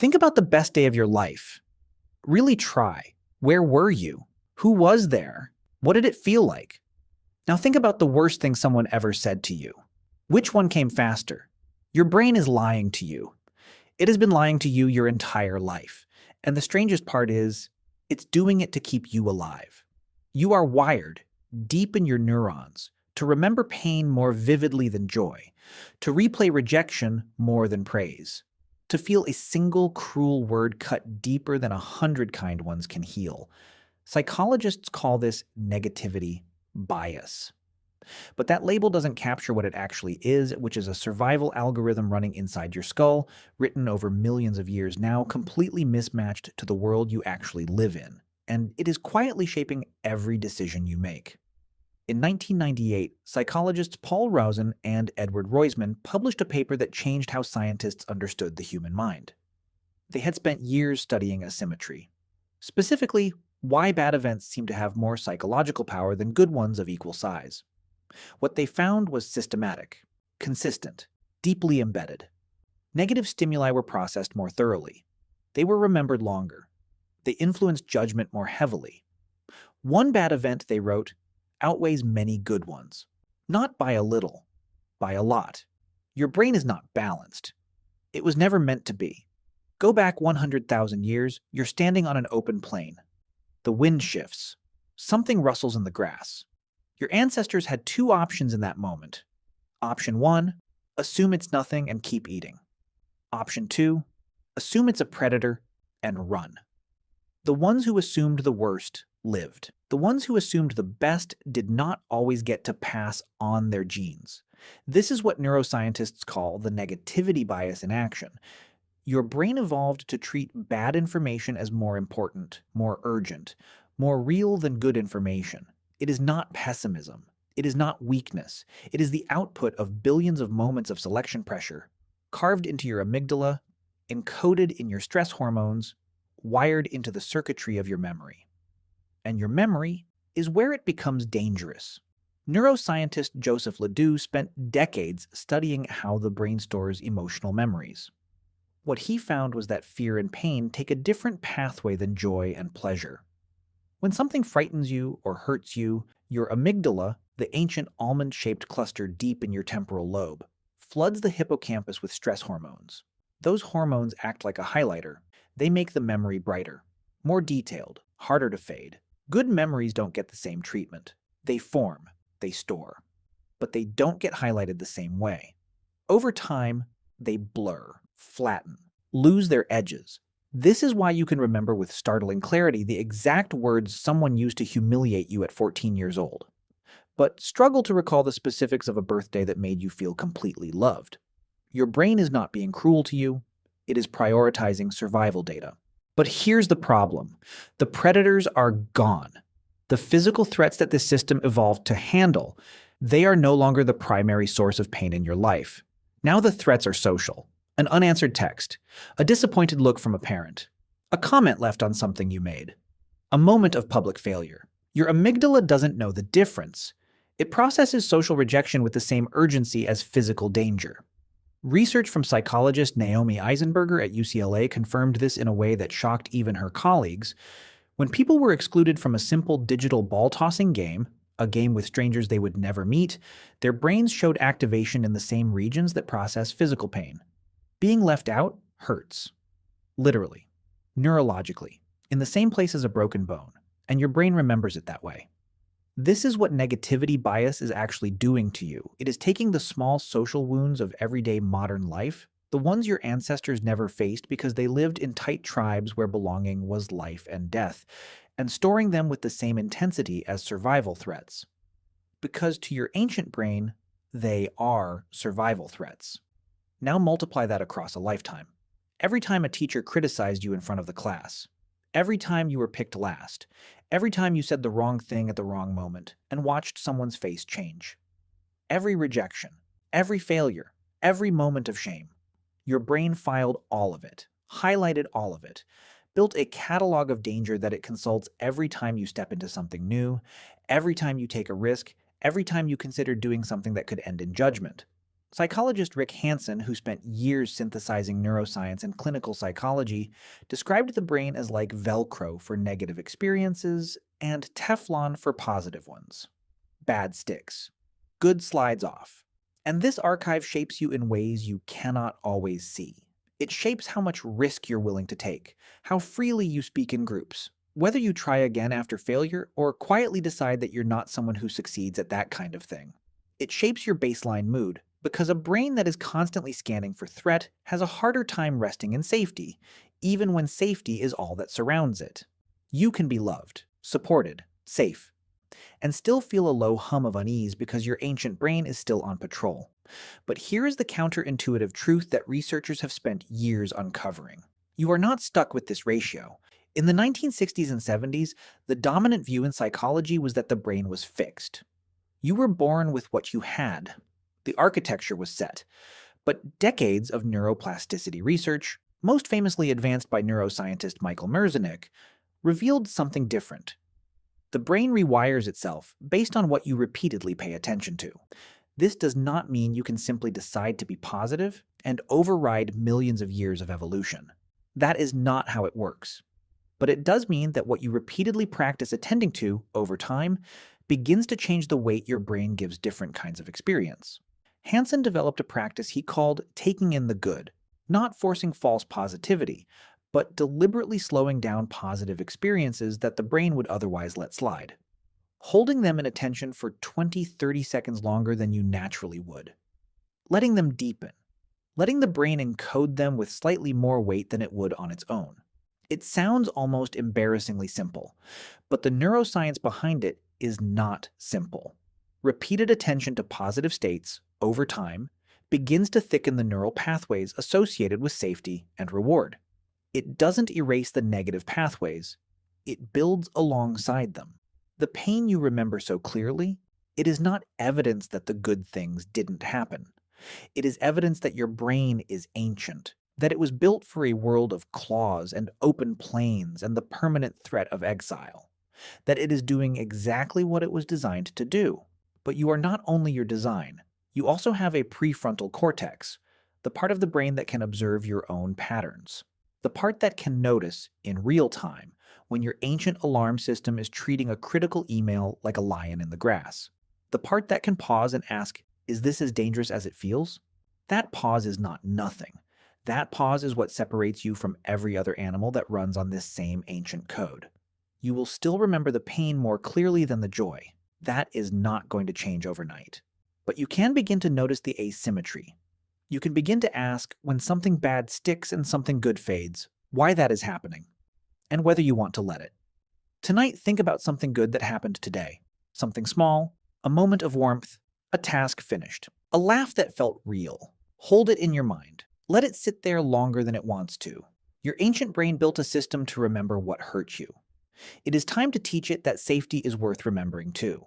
Think about the best day of your life. Really try. Where were you? Who was there? What did it feel like? Now think about the worst thing someone ever said to you. Which one came faster? Your brain is lying to you. It has been lying to you your entire life. And the strangest part is, it's doing it to keep you alive. You are wired, deep in your neurons, to remember pain more vividly than joy, to replay rejection more than praise, to feel a single cruel word cut deeper than 100 kind ones can heal. Psychologists call this negativity bias. But that label doesn't capture what it actually is, which is a survival algorithm running inside your skull, written over millions of years now, completely mismatched to the world you actually live in. And it is quietly shaping every decision you make. In 1998, psychologists Paul Rozin and Edward Royzman published a paper that changed how scientists understood the human mind. They had spent years studying asymmetry. Specifically, why bad events seem to have more psychological power than good ones of equal size. What they found was systematic, consistent, deeply embedded. Negative stimuli were processed more thoroughly. They were remembered longer. They influenced judgment more heavily. One bad event, they wrote, outweighs many good ones. Not by a little, by a lot. Your brain is not balanced. It was never meant to be. Go back 100,000 years, you're standing on an open plain. The wind shifts. Something rustles in the grass. Your ancestors had two options in that moment. Option 1, assume it's nothing and keep eating. Option 2, assume it's a predator and run. The ones who assumed the worst lived. The ones who assumed the best did not always get to pass on their genes. This is what neuroscientists call the negativity bias in action. Your brain evolved to treat bad information as more important, more urgent, more real than good information. It is not pessimism. It is not weakness. It is the output of billions of moments of selection pressure, carved into your amygdala, encoded in your stress hormones, wired into the circuitry of your memory. And your memory is where it becomes dangerous. Neuroscientist Joseph LeDoux spent decades studying how the brain stores emotional memories. What he found was that fear and pain take a different pathway than joy and pleasure. When something frightens you or hurts you, your amygdala, the ancient almond-shaped cluster deep in your temporal lobe, floods the hippocampus with stress hormones. Those hormones act like a highlighter. They make the memory brighter, more detailed, harder to fade. Good memories don't get the same treatment. They form, they store. But they don't get highlighted the same way. Over time, they blur, flatten, lose their edges. This is why you can remember with startling clarity the exact words someone used to humiliate you at 14 years old, but struggle to recall the specifics of a birthday that made you feel completely loved. Your brain is not being cruel to you. It is prioritizing survival data. But here's the problem. The predators are gone. The physical threats that this system evolved to handle, they are no longer the primary source of pain in your life. Now the threats are social. An unanswered text, a disappointed look from a parent, a comment left on something you made, a moment of public failure. Your amygdala doesn't know the difference. It processes social rejection with the same urgency as physical danger. Research from psychologist Naomi Eisenberger at UCLA confirmed this in a way that shocked even her colleagues. When people were excluded from a simple digital ball-tossing game, a game with strangers they would never meet, their brains showed activation in the same regions that process physical pain. Being left out hurts. Literally, neurologically, in the same place as a broken bone, and your brain remembers it that way. This is what negativity bias is actually doing to you. It is taking the small social wounds of everyday modern life, the ones your ancestors never faced because they lived in tight tribes where belonging was life and death, and storing them with the same intensity as survival threats. Because to your ancient brain, they are survival threats. Now multiply that across a lifetime. Every time a teacher criticized you in front of the class, every time you were picked last, every time you said the wrong thing at the wrong moment and watched someone's face change, every rejection, every failure, every moment of shame, your brain filed all of it, highlighted all of it, built a catalog of danger that it consults every time you step into something new, every time you take a risk, every time you consider doing something that could end in judgment. Psychologist Rick Hanson, who spent years synthesizing neuroscience and clinical psychology, described the brain as like Velcro for negative experiences and Teflon for positive ones. Bad sticks. Good slides off. And this archive shapes you in ways you cannot always see. It shapes how much risk you're willing to take, how freely you speak in groups, whether you try again after failure or quietly decide that you're not someone who succeeds at that kind of thing. It shapes your baseline mood, because a brain that is constantly scanning for threat has a harder time resting in safety, even when safety is all that surrounds it. You can be loved, supported, safe, and still feel a low hum of unease because your ancient brain is still on patrol. But here is the counterintuitive truth that researchers have spent years uncovering. You are not stuck with this ratio. In the 1960s and 70s, the dominant view in psychology was that the brain was fixed. You were born with what you had. The architecture was set. But decades of neuroplasticity research, most famously advanced by neuroscientist Michael Merzenich, revealed something different. The brain rewires itself based on what you repeatedly pay attention to. This does not mean you can simply decide to be positive and override millions of years of evolution. That is not how it works. But it does mean that what you repeatedly practice attending to over time begins to change the weight your brain gives different kinds of experience. Hanson developed a practice he called taking in the good, not forcing false positivity, but deliberately slowing down positive experiences that the brain would otherwise let slide. Holding them in attention for 20-30 seconds longer than you naturally would. Letting them deepen. Letting the brain encode them with slightly more weight than it would on its own. It sounds almost embarrassingly simple, but the neuroscience behind it is not simple. Repeated attention to positive states, over time, begins to thicken the neural pathways associated with safety and reward. It doesn't erase the negative pathways. It builds alongside them. The pain you remember so clearly, it is not evidence that the good things didn't happen. It is evidence that your brain is ancient, that it was built for a world of claws and open plains and the permanent threat of exile, that it is doing exactly what it was designed to do. But you are not only your design, you also have a prefrontal cortex, the part of the brain that can observe your own patterns, the part that can notice, in real time, when your ancient alarm system is treating a critical email like a lion in the grass, the part that can pause and ask, is this as dangerous as it feels? That pause is not nothing. That pause is what separates you from every other animal that runs on this same ancient code. You will still remember the pain more clearly than the joy. That is not going to change overnight. But you can begin to notice the asymmetry. You can begin to ask, when something bad sticks and something good fades, why that is happening, and whether you want to let it. Tonight, think about something good that happened today. Something small, a moment of warmth, a task finished, a laugh that felt real. Hold it in your mind. Let it sit there longer than it wants to. Your ancient brain built a system to remember what hurt you. It is time to teach it that safety is worth remembering too.